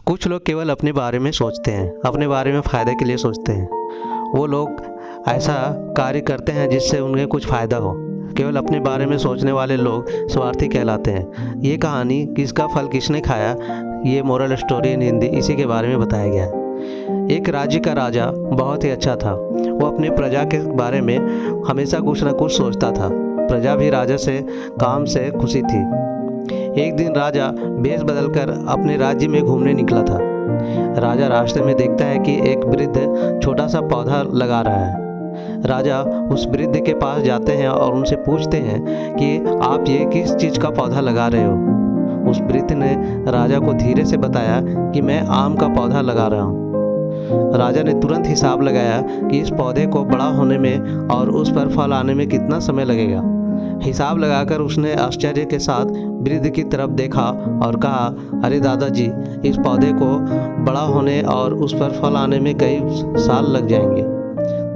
कुछ लोग केवल अपने बारे में सोचते हैं, अपने बारे में फ़ायदे के लिए सोचते हैं। वो लोग ऐसा कार्य करते हैं जिससे उन्हें कुछ फ़ायदा हो। केवल अपने बारे में सोचने वाले लोग स्वार्थी कहलाते हैं। ये कहानी किसका फल किसने खाया, ये मोरल स्टोरी इन हिंदी इसी के बारे में बताया गया है। एक राज्य का राजा बहुत ही अच्छा था। वो अपने प्रजा के बारे में हमेशा कुछ न कुछ सोचता था। प्रजा भी राजा से काम से खुशी थी। एक दिन राजा भेष बदलकर अपने राज्य में घूमने निकला था। राजा रास्ते में देखता है कि एक वृद्ध छोटा सा पौधा लगा रहा है। राजा उस वृद्ध के पास जाते हैं और उनसे पूछते हैं कि आप ये किस चीज़ का पौधा लगा रहे हो। उस वृद्ध ने राजा को धीरे से बताया कि मैं आम का पौधा लगा रहा हूँ। राजा ने तुरंत हिसाब लगाया कि इस पौधे को बड़ा होने में और उस पर फल आने में कितना समय लगेगा। हिसाब लगाकर उसने आश्चर्य के साथ वृद्ध की तरफ देखा और कहा, अरे दादाजी, इस पौधे को बड़ा होने और उस पर फल आने में कई साल लग जाएंगे।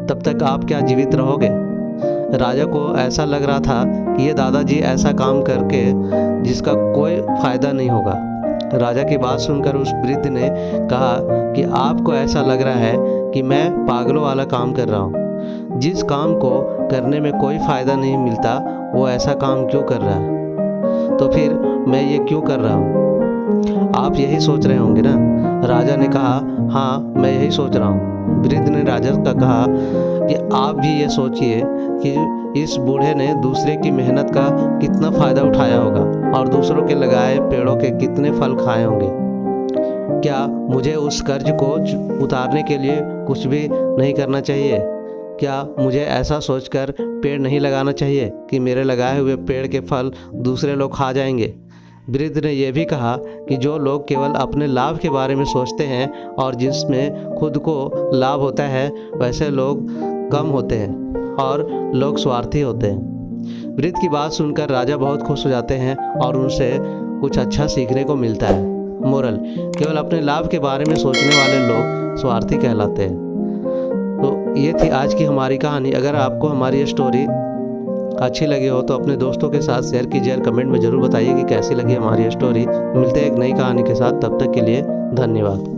तब तक आप क्या जीवित रहोगे? राजा को ऐसा लग रहा था कि ये दादाजी ऐसा काम करके जिसका कोई फायदा नहीं होगा। राजा की बात सुनकर उस वृद्ध ने कहा कि आपको ऐसा लग रहा है कि मैं पागलों वाला काम कर रहा हूँ। जिस काम को करने में कोई फ़ायदा नहीं मिलता वो ऐसा काम क्यों कर रहा है? तो फिर मैं ये क्यों कर रहा हूँ? आप यही सोच रहे होंगे ना? राजा ने कहा, हाँ, मैं यही सोच रहा हूँ। वृद्ध ने राजा का कहा कि आप भी ये सोचिए कि इस बूढ़े ने दूसरे की मेहनत का कितना फ़ायदा उठाया होगा और दूसरों के लगाए पेड़ों के कितने फल खाए होंगे। क्या मुझे उस कर्ज को उतारने के लिए कुछ भी नहीं करना चाहिए? क्या मुझे ऐसा सोचकर पेड़ नहीं लगाना चाहिए कि मेरे लगाए हुए पेड़ के फल दूसरे लोग खा जाएंगे? वृद्ध ने यह भी कहा कि जो लोग केवल अपने लाभ के बारे में सोचते हैं और जिसमें खुद को लाभ होता है, वैसे लोग कम होते हैं और लोग स्वार्थी होते हैं। वृद्ध की बात सुनकर राजा बहुत खुश हो जाते हैं और उनसे कुछ अच्छा सीखने को मिलता है। मोरल: केवल अपने लाभ के बारे में सोचने वाले लोग स्वार्थी कहलाते हैं। तो ये थी आज की हमारी कहानी। अगर आपको हमारी ये स्टोरी अच्छी लगी हो तो अपने दोस्तों के साथ शेयर कीजिए और कमेंट में ज़रूर बताइए कि कैसी लगी हमारी ये स्टोरी। मिलते हैं एक नई कहानी के साथ, तब तक के लिए धन्यवाद।